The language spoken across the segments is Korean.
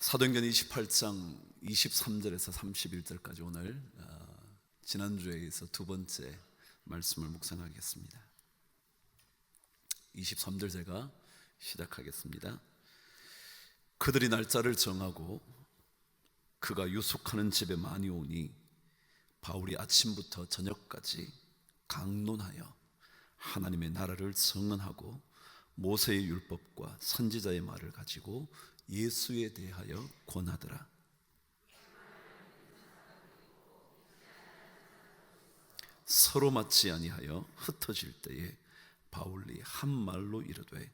사도행전 28장 23절에서 31절까지 오늘 지난주에 이어서 두 번째 말씀을 묵상하겠습니다. 23절 제가 시작하겠습니다. 그들이 날짜를 정하고 그가 유숙하는 집에 많이 오니 바울이 아침부터 저녁까지 강론하여 하나님의 나라를 선언하고 모세의 율법과 선지자의 말을 가지고 예수에 대하여 권하더라. 서로 맞지 아니하여 흩어질 때에 바울이 한 말로 이르되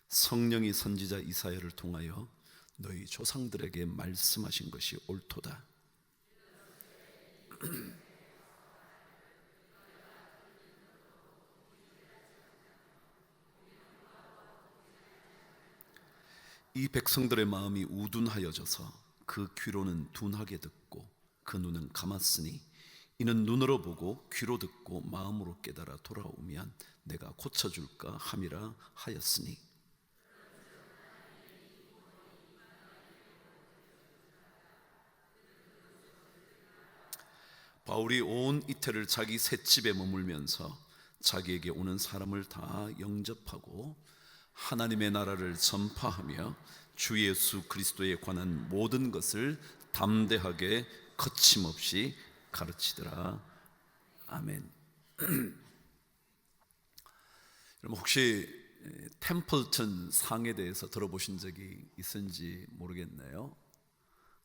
성령이 선지자 이사야를 통하여 너희 조상들에게 말씀하신 것이 옳도다. 이 백성들의 마음이 우둔하여져서 그 귀로는 둔하게 듣고 그 눈은 감았으니 이는 눈으로 보고 귀로 듣고 마음으로 깨달아 돌아오면 내가 고쳐줄까 함이라 하였으니, 바울이 온 이태를 자기 셋집에 머물면서 자기에게 오는 사람을 다 영접하고 하나님의 나라를 전파하며 주 예수 그리스도에 관한 모든 것을 담대하게 거침없이 가르치더라. 아멘. 여러분 혹시 템플턴 상에 대해서 들어보신 적이 있은지 모르겠네요.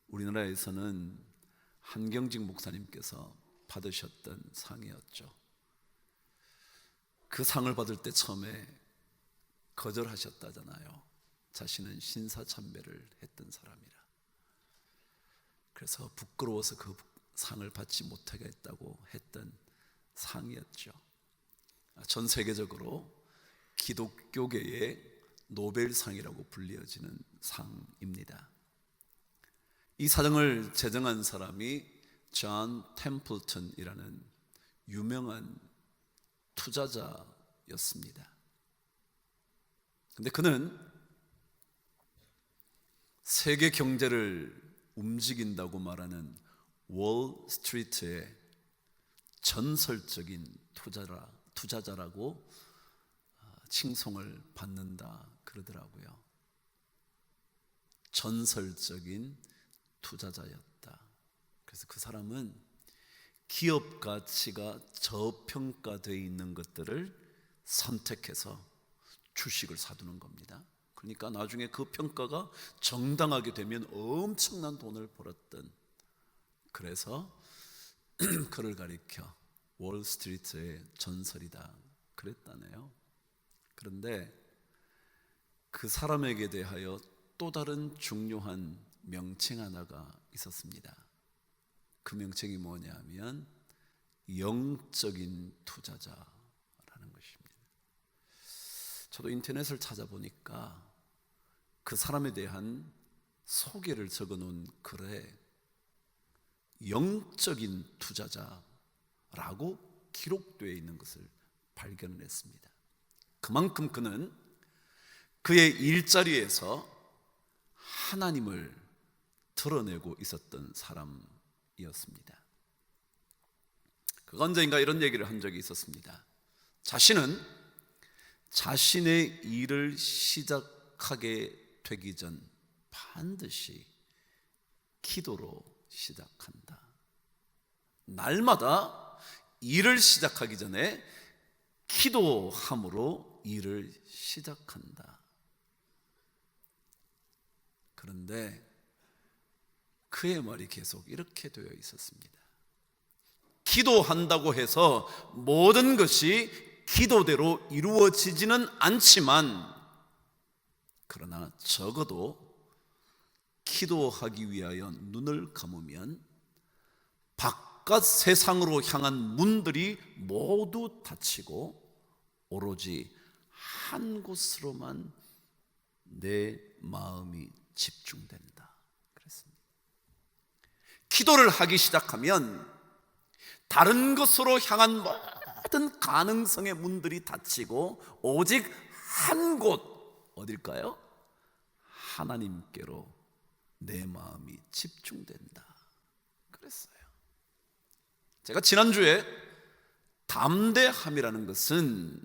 우리나라에서는 한경직 목사님께서 받으셨던 상이었죠. 그 상을 받을 때 처음에 거절하셨다잖아요. 자신은 신사참배를 했던 사람이라. 그래서 부끄러워서 그 상을 받지 못하겠다고 했던 상이었죠. 전 세계적으로 기독교계의 노벨상이라고 불리어지는 상입니다. 이 사정을 제정한 사람이 존 템플턴이라는 유명한 투자자였습니다. 근데 그는 세계 경제를 움직인다고 말하는 월스트리트의 전설적인 투자자라고 칭송을 받는다 그러더라고요. 전설적인 투자자였다. 그래서 그 사람은 기업 가치가 저평가되어 있는 것들을 선택해서 주식을 사두는 겁니다. 그러니까 나중에 그 평가가 정당하게 되면 엄청난 돈을 벌었던, 그래서 그를 가리켜 월스트리트의 전설이다 그랬다네요. 그런데 그 사람에게 대하여 또 다른 중요한 명칭 하나가 있었습니다. 그 명칭이 뭐냐면 영적인 투자자라는 것입니다. 저도 인터넷을 찾아보니까 그 사람에 대한 소개를 적어놓은 글에 영적인 투자자라고 기록되어 있는 것을 발견을 했습니다. 그만큼 그는 그의 일자리에서 하나님을 드러내고 있었던 사람이었습니다. 그가 언젠가 이런 얘기를 한 적이 있었습니다. 자신은 자신의 일을 시작하게 되기 전 반드시 기도로 시작한다. 날마다 일을 시작하기 전에 기도함으로 일을 시작한다. 그런데 그의 말이 계속 이렇게 되어 있었습니다. 기도한다고 해서 모든 것이 기도대로 이루어지지는 않지만, 그러나 적어도 기도하기 위하여 눈을 감으면 바깥 세상으로 향한 문들이 모두 닫히고 오로지 한 곳으로만 내 마음이 집중된다 그랬습니다. 기도를 하기 시작하면 다른 것으로 향한 모든 가능성의 문들이 닫히고 오직 한 곳, 어딜까요? 하나님께로 내 마음이 집중된다 그랬어요. 제가 지난주에 담대함이라는 것은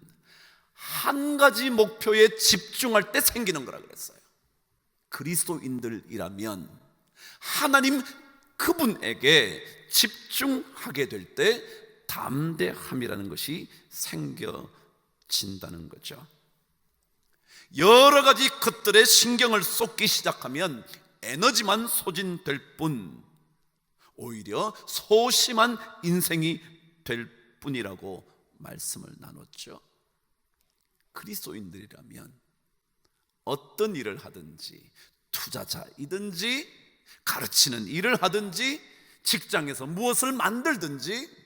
한 가지 목표에 집중할 때 생기는 거라 그랬어요. 그리스도인들이라면 하나님 그분에게 집중하게 될 때 담대함이라는 것이 생겨진다는 거죠. 여러 가지 것들에 신경을 쏟기 시작하면 에너지만 소진될 뿐 오히려 소심한 인생이 될 뿐이라고 말씀을 나눴죠. 그리스도인들이라면 어떤 일을 하든지, 투자자이든지 가르치는 일을 하든지 직장에서 무엇을 만들든지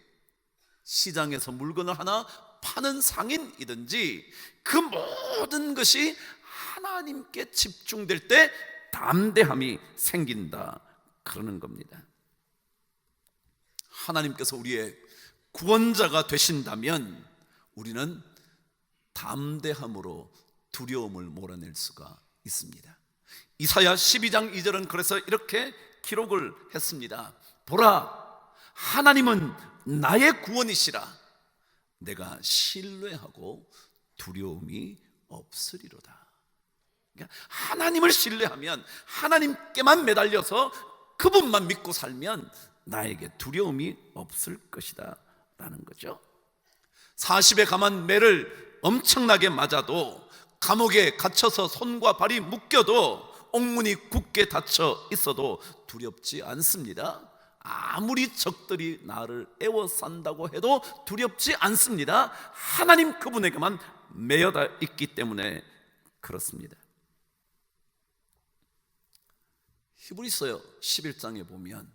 시장에서 물건을 하나 파는 상인이든지 그 모든 것이 하나님께 집중될 때 담대함이 생긴다 그러는 겁니다. 하나님께서 우리의 구원자가 되신다면 우리는 담대함으로 두려움을 몰아낼 수가 있습니다. 이사야 12장 2절은 그래서 이렇게 기록을 했습니다. 보라, 하나님은 나의 구원이시라. 내가 신뢰하고 두려움이 없으리로다. 그러니까 하나님을 신뢰하면, 하나님께만 매달려서 그분만 믿고 살면 나에게 두려움이 없을 것이다 라는 거죠. 40에 감한 매를 엄청나게 맞아도, 감옥에 갇혀서 손과 발이 묶여도, 옥문이 굳게 닫혀 있어도 두렵지 않습니다. 아무리 적들이 나를 애워싼다고 해도 두렵지 않습니다. 하나님 그분에게만 매여다 있기 때문에 그렇습니다. 히브리서 11장에 보면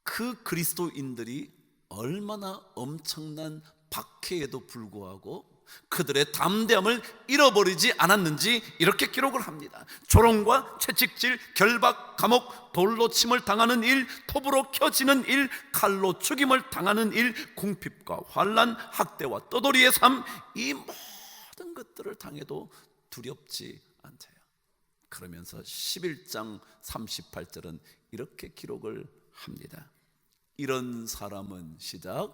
그 그리스도인들이 얼마나 엄청난 박해에도 불구하고 그들의 담대함을 잃어버리지 않았는지 이렇게 기록을 합니다. 조롱과 채찍질, 결박, 감옥, 돌로 침을 당하는 일, 톱으로 켜지는 일, 칼로 죽임을 당하는 일, 궁핍과 환난, 학대와 떠돌이의 삶, 이 모든 것들을 당해도 두렵지 않대요. 그러면서 11장 38절은 이렇게 기록을 합니다. 이런 사람은 시작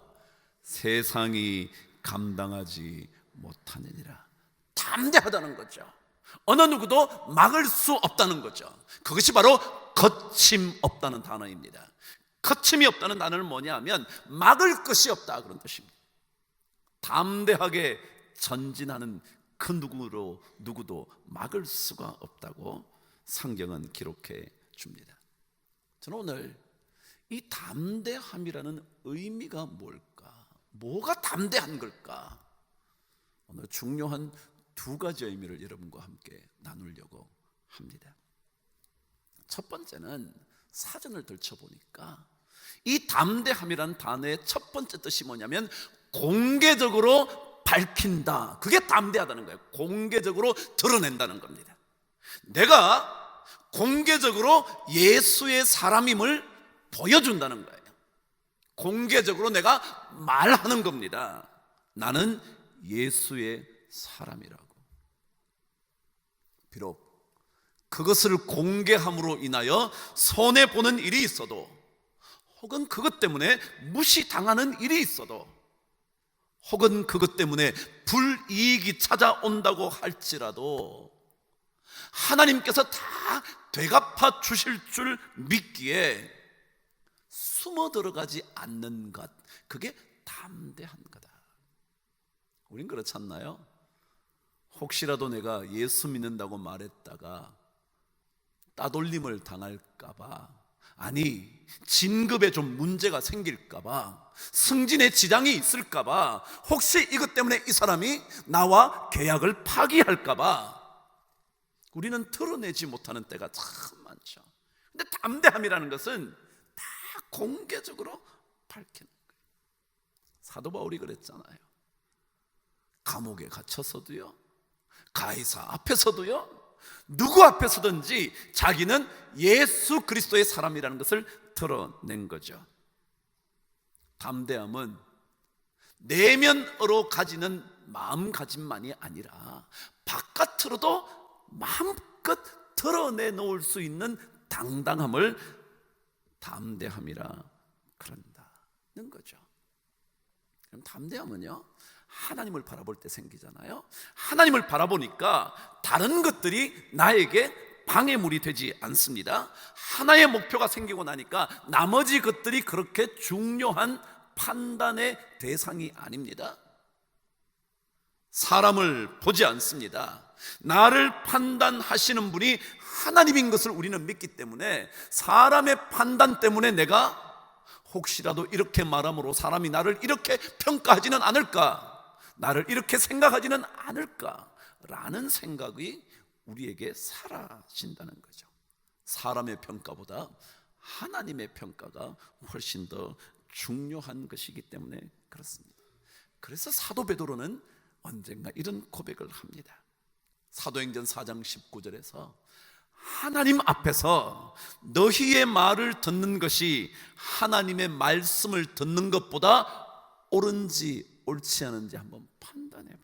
세상이 감당하지 못하느니라. 담대하다는 거죠. 어느 누구도 막을 수 없다는 거죠. 그것이 바로 거침없다는 단어입니다. 거침이 없다는 단어는 뭐냐면 막을 것이 없다 그런 뜻입니다. 담대하게 전진하는 그 누구도 막을 수가 없다고 성경은 기록해 줍니다. 저는 오늘 이 담대함이라는 의미가 뭘까? 뭐가 담대한 걸까? 오늘 중요한 두 가지 의미를 여러분과 함께 나누려고 합니다. 첫 번째는 사전을 들춰보니까 이 담대함이라는 단어의 첫 번째 뜻이 뭐냐면 공개적으로 밝힌다. 그게 담대하다는 거예요. 공개적으로 드러낸다는 겁니다. 내가 공개적으로 예수의 사람임을 보여준다는 거예요. 공개적으로 내가 말하는 겁니다. 나는 예수의 사람이라고. 비록 그것을 공개함으로 인하여 손해보는 일이 있어도, 혹은 그것 때문에 무시당하는 일이 있어도, 혹은 그것 때문에 불이익이 찾아온다고 할지라도 하나님께서 다 되갚아 주실 줄 믿기에 숨어 들어가지 않는 것, 그게 담대한 거다. 우린 그렇지 않나요? 혹시라도 내가 예수 믿는다고 말했다가 따돌림을 당할까봐, 아니 진급에 좀 문제가 생길까봐, 승진에 지장이 있을까봐, 혹시 이것 때문에 이 사람이 나와 계약을 파기할까봐 우리는 드러내지 못하는 때가 참 많죠. 근데 담대함이라는 것은 다 공개적으로 밝히는 거예요. 사도 바울이 그랬잖아요. 감옥에 갇혀서도요, 가이사 앞에서도요, 누구 앞에서든지 자기는 예수 그리스도의 사람이라는 것을 드러낸 거죠. 담대함은 내면으로 가지는 마음가짐만이 아니라 바깥으로도 마음껏 드러내 놓을 수 있는 당당함을 담대함이라 그런다는 거죠. 그럼 담대함은요, 하나님을 바라볼 때 생기잖아요. 하나님을 바라보니까 다른 것들이 나에게 방해물이 되지 않습니다. 하나의 목표가 생기고 나니까 나머지 것들이 그렇게 중요한 판단의 대상이 아닙니다. 사람을 보지 않습니다. 나를 판단하시는 분이 하나님인 것을 우리는 믿기 때문에 사람의 판단 때문에 내가 혹시라도 이렇게 말함으로 사람이 나를 이렇게 평가하지는 않을까, 나를 이렇게 생각하지는 않을까라는 생각이 우리에게 사라진다는 거죠. 사람의 평가보다 하나님의 평가가 훨씬 더 중요한 것이기 때문에 그렇습니다. 그래서 사도 베드로는 언젠가 이런 고백을 합니다. 사도행전 4장 19절에서 하나님 앞에서 너희의 말을 듣는 것이 하나님의 말씀을 듣는 것보다 옳은지 옳지 않은지 한번 판단해봐라.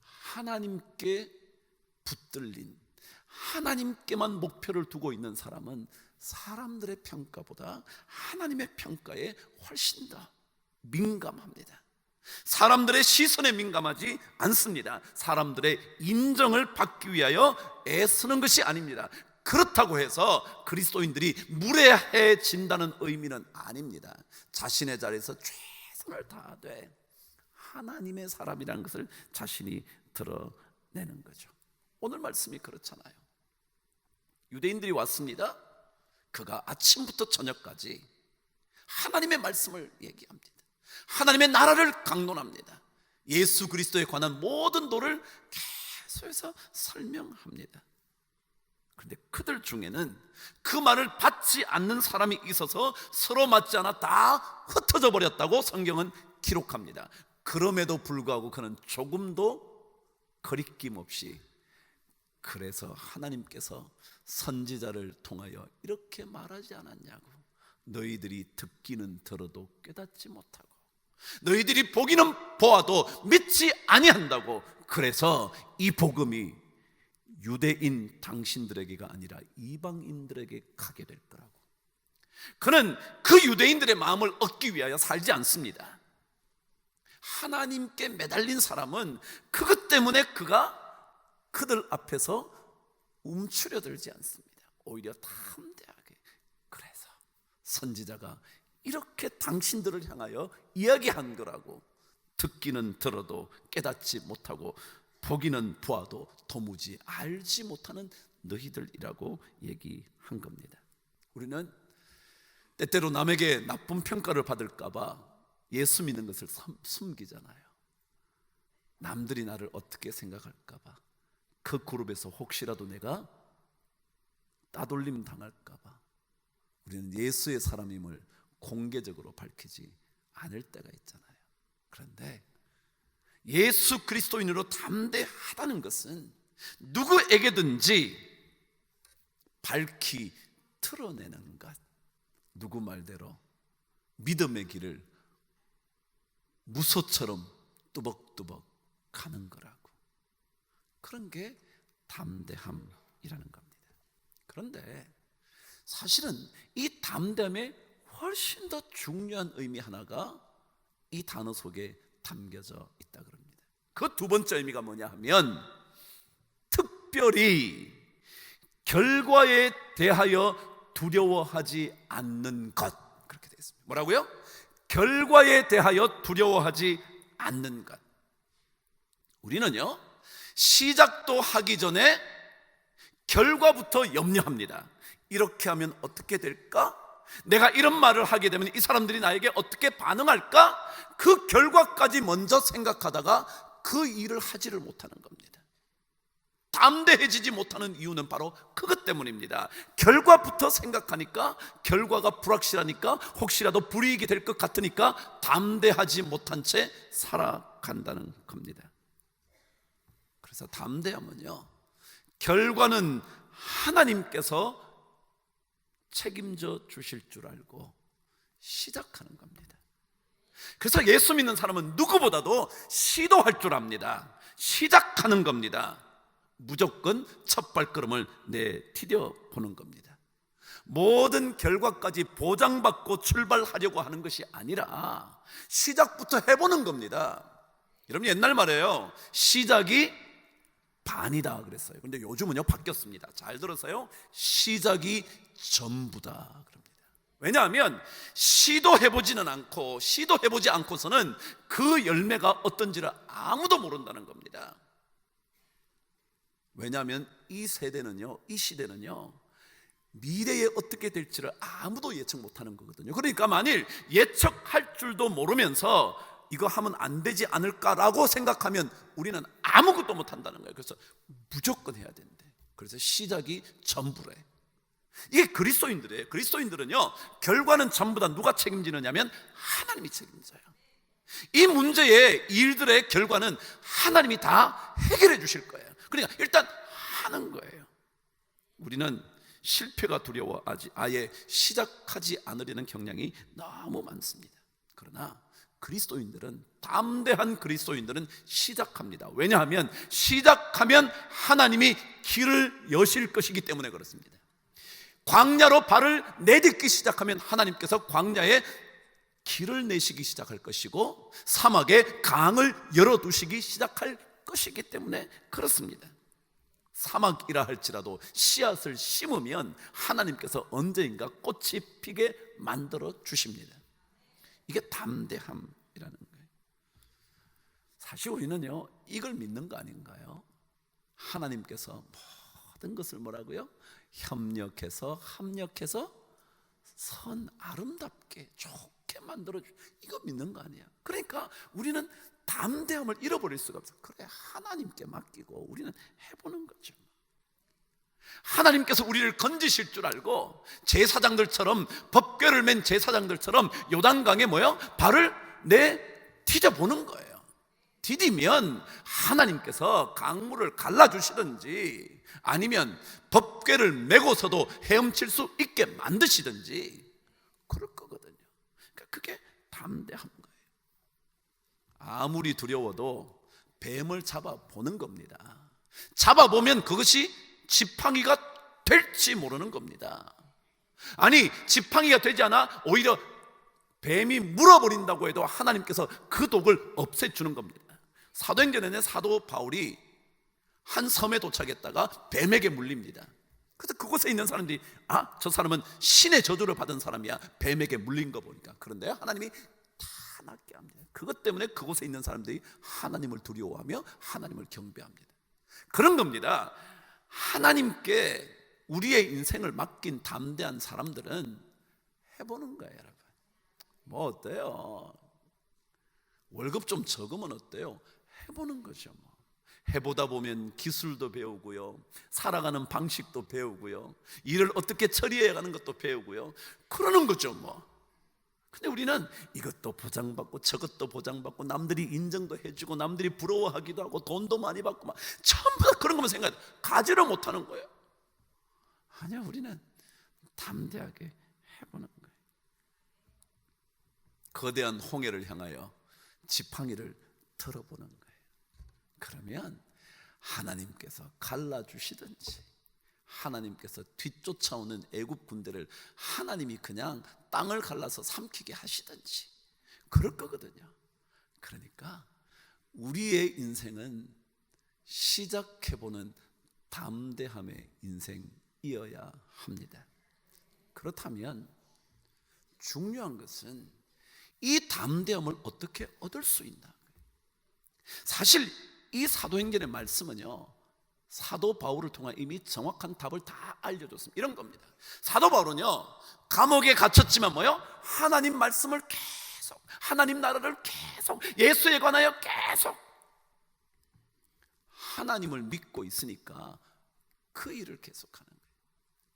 하나님께 붙들린, 하나님께만 목표를 두고 있는 사람은 사람들의 평가보다 하나님의 평가에 훨씬 더 민감합니다. 사람들의 시선에 민감하지 않습니다. 사람들의 인정을 받기 위하여 애쓰는 것이 아닙니다. 그렇다고 해서 그리스도인들이 무례해진다는 의미는 아닙니다. 자신의 자리에서 최선을 다하되 하나님의 사람이라는 것을 자신이 드러내는 거죠. 오늘 말씀이 그렇잖아요. 유대인들이 왔습니다. 그가 아침부터 저녁까지 하나님의 말씀을 얘기합니다. 하나님의 나라를 강론합니다. 예수 그리스도에 관한 모든 도를 계속해서 설명합니다. 그런데 그들 중에는 그 말을 받지 않는 사람이 있어서 서로 맞지 않아 다 흩어져 버렸다고 성경은 기록합니다. 그럼에도 불구하고 그는 조금도 거리낌 없이, 그래서 하나님께서 선지자를 통하여 이렇게 말하지 않았냐고, 너희들이 듣기는 들어도 깨닫지 못하고 너희들이 보기는 보아도 믿지 아니한다고, 그래서 이 복음이 유대인 당신들에게가 아니라 이방인들에게 가게 될 거라고. 그는 그 유대인들의 마음을 얻기 위하여 살지 않습니다. 하나님께 매달린 사람은 그것 때문에 그가 그들 앞에서 움츠려들지 않습니다. 오히려 담대하게, 그래서 선지자가 이렇게 당신들을 향하여 이야기한 거라고, 듣기는 들어도 깨닫지 못하고 보기는 보아도 도무지 알지 못하는 너희들이라고 얘기한 겁니다. 우리는 때때로 남에게 나쁜 평가를 받을까 봐 예수 믿는 것을 숨기잖아요. 남들이 나를 어떻게 생각할까 봐, 그 그룹에서 혹시라도 내가 따돌림 당할까 봐 우리는 예수의 사람임을 공개적으로 밝히지 않을 때가 있잖아요. 그런데 예수 그리스도인으로 담대하다는 것은 누구에게든지 밝히 드러내는 것, 누구 말대로 믿음의 길을 무소처럼 뚜벅뚜벅 가는 거라고. 그런 게 담대함이라는 겁니다. 그런데 사실은 이 담대함의 훨씬 더 중요한 의미 하나가 이 단어 속에 담겨져 있다 그럽니다. 그 두 번째 의미가 뭐냐 하면, 특별히 결과에 대하여 두려워하지 않는 것, 그렇게 되어 있습니다. 뭐라고요? 결과에 대하여 두려워하지 않는 것. 우리는요, 시작도 하기 전에 결과부터 염려합니다. 이렇게 하면 어떻게 될까? 내가 이런 말을 하게 되면 이 사람들이 나에게 어떻게 반응할까? 그 결과까지 먼저 생각하다가 그 일을 하지를 못하는 겁니다. 담대해지지 못하는 이유는 바로 그것 때문입니다. 결과부터 생각하니까, 결과가 불확실하니까, 혹시라도 불이익이 될 것 같으니까 담대하지 못한 채 살아간다는 겁니다. 그래서 담대함은요, 결과는 하나님께서 책임져 주실 줄 알고 시작하는 겁니다. 그래서 예수 믿는 사람은 누구보다도 시도할 줄 압니다. 시작하는 겁니다. 무조건 첫 발걸음을 내디뎌 보는 겁니다. 모든 결과까지 보장받고 출발하려고 하는 것이 아니라 시작부터 해보는 겁니다. 여러분, 옛날 말이에요. 시작이 반이다 그랬어요. 근데 요즘은요 바뀌었습니다. 잘 들었어요. 시작이 전부다 그럽니다. 왜냐하면 시도해보지는 않고 시도해보지 않고서는 그 열매가 어떤지를 아무도 모른다는 겁니다. 왜냐하면 이 세대는요, 이 시대는요, 미래에 어떻게 될지를 아무도 예측 못하는 거거든요. 그러니까 만일 예측할 줄도 모르면서 이거 하면 안 되지 않을까라고 생각하면 우리는 아무것도 못한다는 거예요. 그래서 무조건 해야 된대. 그래서 시작이 전부래. 이게 그리스도인들이에요. 그리스도인들은요, 결과는 전부 다 누가 책임지느냐면 하나님이 책임져요. 이 문제의 일들의 결과는 하나님이 다 해결해 주실 거예요. 그러니까 일단 하는 거예요. 우리는 실패가 두려워 아예 시작하지 않으려는 경향이 너무 많습니다. 그러나 그리스도인들은, 담대한 그리스도인들은 시작합니다. 왜냐하면 시작하면 하나님이 길을 여실 것이기 때문에 그렇습니다. 광야로 발을 내딛기 시작하면 하나님께서 광야에 길을 내시기 시작할 것이고 사막에 강을 열어두시기 시작할 것이기 때문에 그렇습니다. 사막이라 할지라도 씨앗을 심으면 하나님께서 언젠가 꽃이 피게 만들어 주십니다. 이게 담대함이라는 거예요. 사실 우리는요, 이걸 믿는 거 아닌가요? 하나님께서 모든 것을 뭐라고요? 협력해서 합력해서 선 아름답게 좋게 만들어 주. 이거 믿는 거 아니야? 그러니까 우리는 담대함을 잃어버릴 수가 없어. 그래, 하나님께 맡기고 우리는 해보는 거죠. 하나님께서 우리를 건지실 줄 알고 제사장들처럼, 법궤를 맨 제사장들처럼 요단강에 발을 디뎌 보는 거예요. 디디면 하나님께서 강물을 갈라주시든지 아니면 법궤를 메고서도 헤엄칠 수 있게 만드시든지 그럴 거거든요. 그러니까 그게 담대한 거예요. 아무리 두려워도 뱀을 잡아보는 겁니다. 잡아보면 그것이 지팡이가 될지 모르는 겁니다. 아니, 지팡이가 되지 않아 오히려 뱀이 물어버린다고 해도 하나님께서 그 독을 없애주는 겁니다. 사도행전에는 사도 바울이 한 섬에 도착했다가 뱀에게 물립니다. 그래서 그곳에 있는 사람들이 저 사람은 신의 저주를 받은 사람이야, 뱀에게 물린 거 보니까. 그런데 하나님이 다 낫게 합니다. 그것 때문에 그곳에 있는 사람들이 하나님을 두려워하며 하나님을 경배합니다. 그런 겁니다. 하나님께 우리의 인생을 맡긴 담대한 사람들은 해보는 거예요. 여러분, 뭐 어때요? 월급 좀 적으면 어때요? 해보는 거죠. 해보다 보면 기술도 배우고요, 살아가는 방식도 배우고요, 일을 어떻게 처리해야 하는 것도 배우고요, 그러는 거죠. 근데 우리는 이것도 보장받고 저것도 보장받고 남들이 인정도 해주고 남들이 부러워하기도 하고 돈도 많이 받고 전부 다 그런 것만 생각해. 가지를 못하는 거예요. 아니야, 우리는 담대하게 해보는 거예요. 거대한 홍해를 향하여 지팡이를 들어보는 거예요. 그러면 하나님께서 갈라주시든지 하나님께서 뒤쫓아오는 애굽 군대를 하나님이 그냥 땅을 갈라서 삼키게 하시든지 그럴 거거든요. 그러니까 우리의 인생은 시작해보는 담대함의 인생이어야 합니다. 그렇다면 중요한 것은 이 담대함을 어떻게 얻을 수 있나? 사실 이 사도행전의 말씀은요, 사도 바울을 통해 이미 정확한 답을 다 알려줬습니다. 이런 겁니다. 사도 바울은요, 감옥에 갇혔지만 하나님 말씀을 계속, 하나님 나라를 계속, 예수에 관하여 계속 하나님을 믿고 있으니까 그 일을 계속하는 거예요.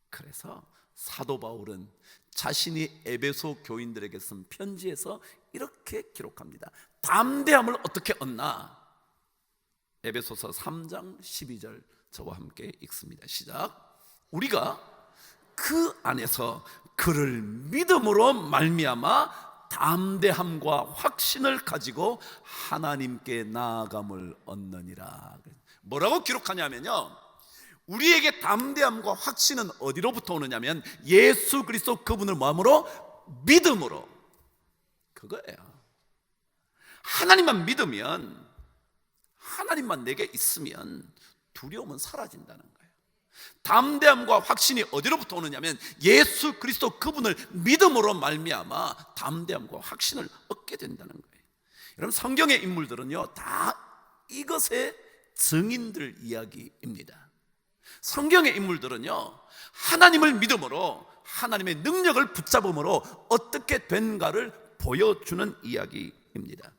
그래서 사도 바울은 자신이 에베소 교인들에게 쓴 편지에서 이렇게 기록합니다. 담대함을 어떻게 얻나? 에베소서 3장 12절 저와 함께 읽습니다. 시작. 우리가 그 안에서 그를 믿음으로 말미암아 담대함과 확신을 가지고 하나님께 나아감을 얻느니라. 뭐라고 기록하냐면요, 우리에게 담대함과 확신은 어디로부터 오느냐면 예수 그리스도 그분을 뭐함으로? 믿음으로. 그거예요. 하나님만 믿으면, 하나님만 내게 있으면 두려움은 사라진다는 거예요. 담대함과 확신이 어디로부터 오느냐면 예수 그리스도 그분을 믿음으로 말미암아 담대함과 확신을 얻게 된다는 거예요. 여러분, 성경의 인물들은요 다 이것의 증인들 이야기입니다. 성경의 인물들은요 하나님을 믿음으로 하나님의 능력을 붙잡음으로 어떻게 된가를 보여주는 이야기입니다.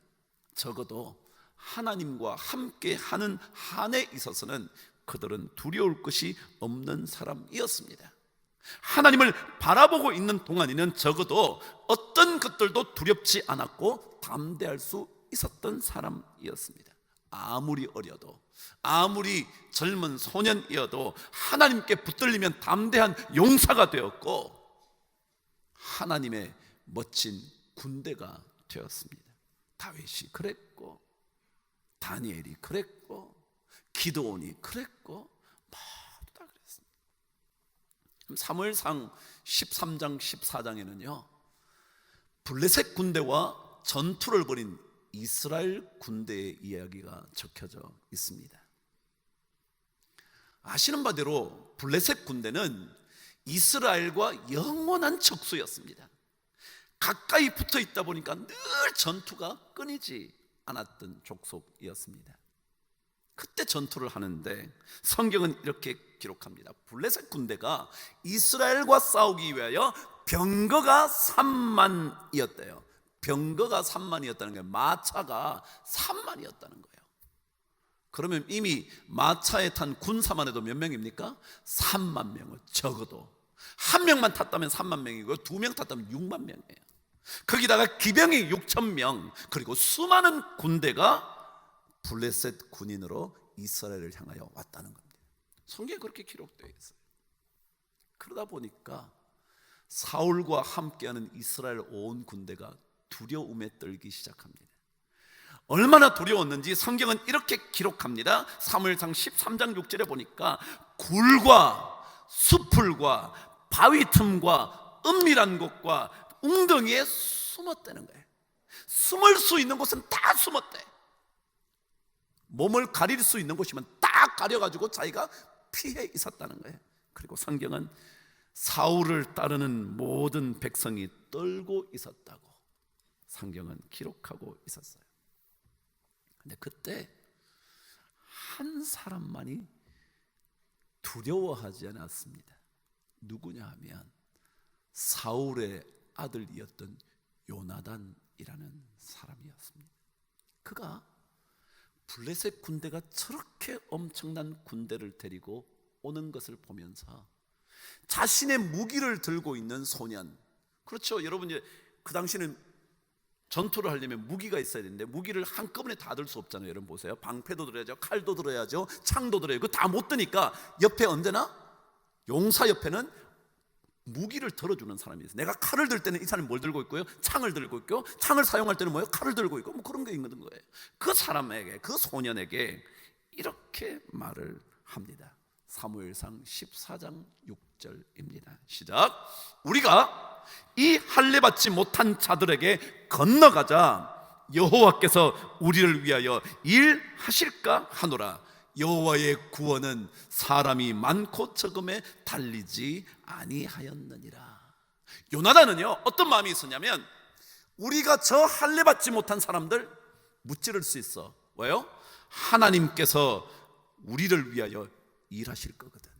적어도 하나님과 함께 하는 한에 있어서는 그들은 두려울 것이 없는 사람이었습니다. 하나님을 바라보고 있는 동안에는 적어도 어떤 것들도 두렵지 않았고 담대할 수 있었던 사람이었습니다. 아무리 어려도, 아무리 젊은 소년이어도 하나님께 붙들리면 담대한 용사가 되었고 하나님의 멋진 군대가 되었습니다. 다윗이 그랬고, 다니엘이 그랬고, 기드온이 그랬고, 모두 다 그랬습니다. 사무엘상 13장 14장에는요 블레셋 군대와 전투를 벌인 이스라엘 군대의 이야기가 적혀져 있습니다. 아시는 바대로 블레셋 군대는 이스라엘과 영원한 적수였습니다. 가까이 붙어 있다 보니까 늘 전투가 끊이지 않았던 족속이었습니다. 그때 전투를 하는데 성경은 이렇게 기록합니다. 블레셋 군대가 이스라엘과 싸우기 위하여 병거가 3만이었대요. 병거가 3만이었다는 게 마차가 3만이었다는 거예요. 그러면 이미 마차에 탄 군사만 해도 몇 명입니까? 3만 명을, 적어도 한 명만 탔다면 3만 명이고요, 2명 탔다면 6만 명이에요. 거기다가 기병이 6천 명, 그리고 수많은 군대가 블레셋 군인으로 이스라엘을 향하여 왔다는 겁니다. 성경에 그렇게 기록되어 있어요. 그러다 보니까 사울과 함께하는 이스라엘 온 군대가 두려움에 떨기 시작합니다. 얼마나 두려웠는지 성경은 이렇게 기록합니다. 사무엘상 13장 6절에 보니까 굴과 수풀과 바위 틈과 은밀한 곳과 웅덩이에 숨었다는 거예요. 숨을 수 있는 곳은 다 숨었대. 몸을 가릴 수 있는 곳이면 딱 가려가지고 자기가 피해 있었다는 거예요. 그리고 성경은 사울을 따르는 모든 백성이 떨고 있었다고 성경은 기록하고 있었어요. 근데 그때 한 사람만이 두려워하지 않았습니다. 누구냐 하면 사울의 아들이었던 요나단이라는 사람이었습니다. 그가 블레셋 군대가 저렇게 엄청난 군대를 데리고 오는 것을 보면서 자신의 무기를 들고 있는 소년, 그렇죠, 여러분, 이제 그 당시는 전투를 하려면 무기가 있어야 되는데 무기를 한꺼번에 다 들 수 없잖아요. 여러분 보세요. 방패도 들어야죠, 칼도 들어야죠, 창도 들어야죠. 그거 다 못 드니까 옆에 언제나 용사 옆에는 무기를 들어주는 사람이 있어요. 내가 칼을 들 때는 이 사람이 뭘 들고 있고요, 창을 들고 있고, 창을 사용할 때는 뭐예요, 칼을 들고 있고, 뭐 그런 게 있는 거예요. 그 사람에게, 그 소년에게 이렇게 말을 합니다. 사무엘상 14장 6절입니다. 시작. 우리가 이 할례 받지 못한 자들에게 건너가자 여호와께서 우리를 위하여 일하실까 하노라. 여호와의 구원은 사람이 많고 적음에 달리지 아니하였느니라. 요나단은요 어떤 마음이 있었냐면, 우리가 저 할례 받지 못한 사람들 무찌를 수 있어. 왜요? 하나님께서 우리를 위하여 일하실 거거든.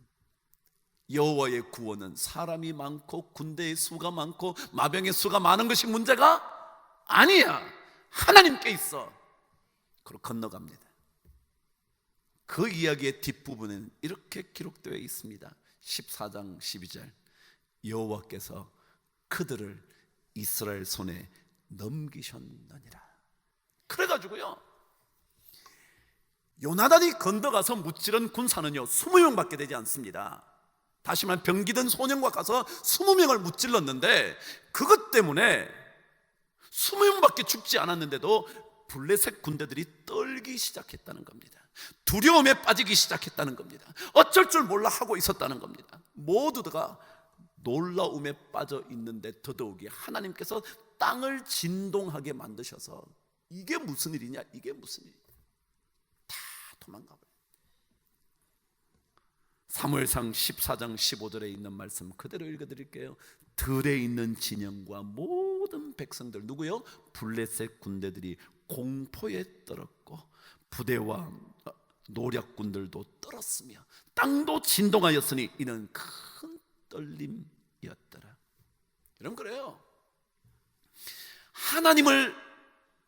여호와의 구원은 사람이 많고 군대의 수가 많고 마병의 수가 많은 것이 문제가 아니야. 하나님께 있어. 그리고 건너갑니다. 그 이야기의 뒷부분은 이렇게 기록되어 있습니다. 14장 12절, 여호와께서 그들을 이스라엘 손에 넘기셨느니라. 그래가지고요 요나단이 건너가서 무찌른 군사는요 20명밖에 되지 않습니다. 다시 말하면 병기든 소년과 가서 20명을 무찔렀는데 그것 때문에 20명밖에 죽지 않았는데도 블레셋 군대들이 떨기 시작했다는 겁니다. 두려움에 빠지기 시작했다는 겁니다. 어쩔 줄 몰라 하고 있었다는 겁니다. 모두가 놀라움에 빠져 있는데 더더욱이 하나님께서 땅을 진동하게 만드셔서 이게 무슨 일이냐, 이게 무슨 일이냐, 다 도망가 버려요. 사무엘상 14장 15절에 있는 말씀 그대로 읽어드릴게요. 들에 있는 진영과 모든 백성들, 누구요? 블레셋 군대들이 공포에 떨었고 부대와 노략군들도 떨었으며 땅도 진동하였으니 이는 큰 떨림이었더라. 여러분, 그래요. 하나님을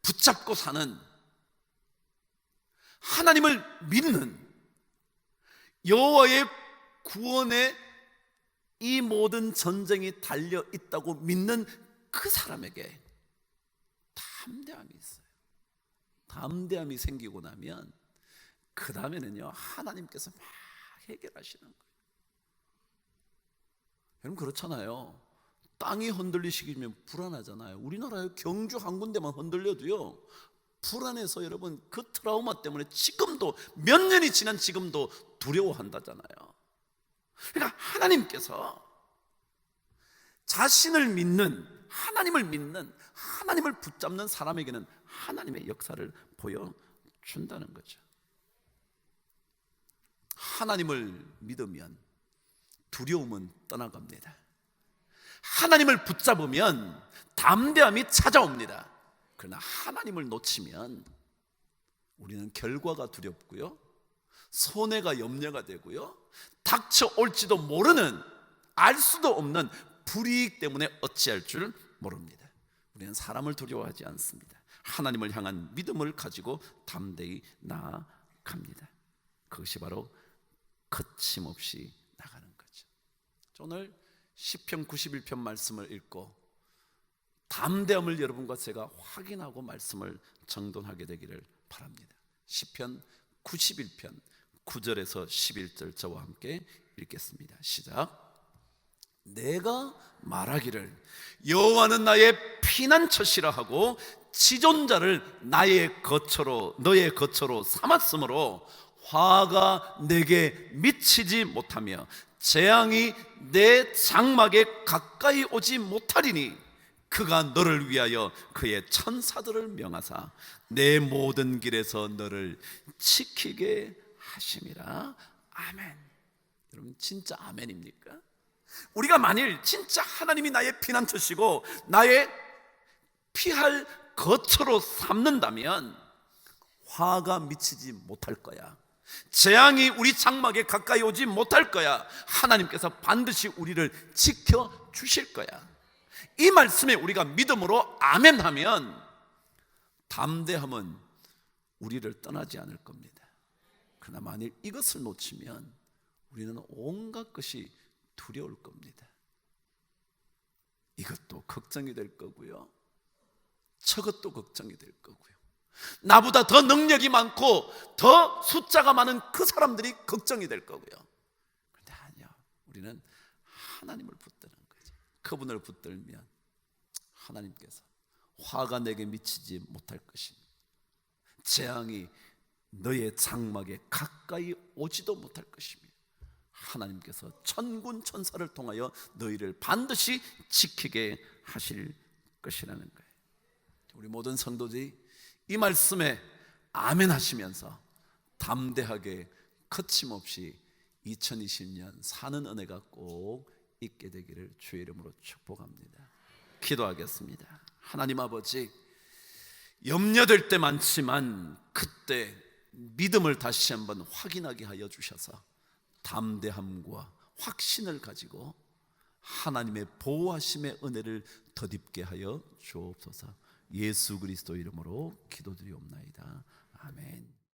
붙잡고 사는, 하나님을 믿는, 여호와의 구원에 이 모든 전쟁이 달려 있다고 믿는 그 사람에게 담대함이 있어요. 담대함이 생기고 나면 그 다음에는요 하나님께서 막 해결하시는 거예요. 여러분, 그렇잖아요. 땅이 흔들리시면 불안하잖아요. 우리나라의 경주 한 군데만 흔들려도요 불안해서 여러분 그 트라우마 때문에 지금도 몇 년이 지난 지금도 두려워한다잖아요. 그러니까 하나님께서 자신을 믿는, 하나님을 믿는, 하나님을 붙잡는 사람에게는 하나님의 역사를 보여준다는 거죠. 하나님을 믿으면 두려움은 떠나갑니다. 하나님을 붙잡으면 담대함이 찾아옵니다. 그러나 하나님을 놓치면 우리는 결과가 두렵고요, 손해가 염려가 되고요, 닥쳐올지도 모르는, 알 수도 없는 불이익 때문에 어찌할 줄 모릅니다. 우리는 사람을 두려워하지 않습니다. 하나님을 향한 믿음을 가지고 담대히 나아갑니다. 그것이 바로 거침없이 나가는 거죠. 오늘 시편 91편 말씀을 읽고 담대함을 여러분과 제가 확인하고 말씀을 정돈하게 되기를 바랍니다. 시편 91편 9절에서 11절 저와 함께 읽겠습니다. 시작. 내가 말하기를 여호와는 나의 피난처시라 하고 지존자를 나의 거처로, 너의 거처로 삼았으므로 화가 내게 미치지 못하며 재앙이 내 장막에 가까이 오지 못하리니 그가 너를 위하여 그의 천사들을 명하사 내 모든 길에서 너를 지키게 하심이라. 아멘. 여러분, 진짜 아멘입니까? 우리가 만일 진짜 하나님이 나의 피난처시고 나의 피할 거처로 삼는다면 화가 미치지 못할 거야. 재앙이 우리 장막에 가까이 오지 못할 거야. 하나님께서 반드시 우리를 지켜주실 거야. 이 말씀에 우리가 믿음으로 아멘하면 담대함은 우리를 떠나지 않을 겁니다. 그러나 만일 이것을 놓치면 우리는 온갖 것이 두려울 겁니다. 이것도 걱정이 될 거고요, 저것도 걱정이 될 거고요, 나보다 더 능력이 많고 더 숫자가 많은 그 사람들이 걱정이 될 거고요. 그런데 아니요, 우리는 하나님을 붙드는 거죠. 그분을 붙들면 하나님께서 화가 내게 미치지 못할 것이며 재앙이 너의 장막에 가까이 오지도 못할 것이며 하나님께서 천군 천사를 통하여 너희를 반드시 지키게 하실 것이라는 거예요. 우리 모든 성도들이 이 말씀에 아멘 하시면서 담대하게 거침없이 2020년 사는 은혜가 꼭 있게 되기를 주의 이름으로 축복합니다. 기도하겠습니다. 하나님 아버지, 염려될 때 많지만 그때 믿음을 다시 한번 확인하게 하여 주셔서 담대함과 확신을 가지고 하나님의 보호하심의 은혜를 덧입게 하여 주옵소서. 예수 그리스도 이름으로 기도드리옵나이다. 아멘.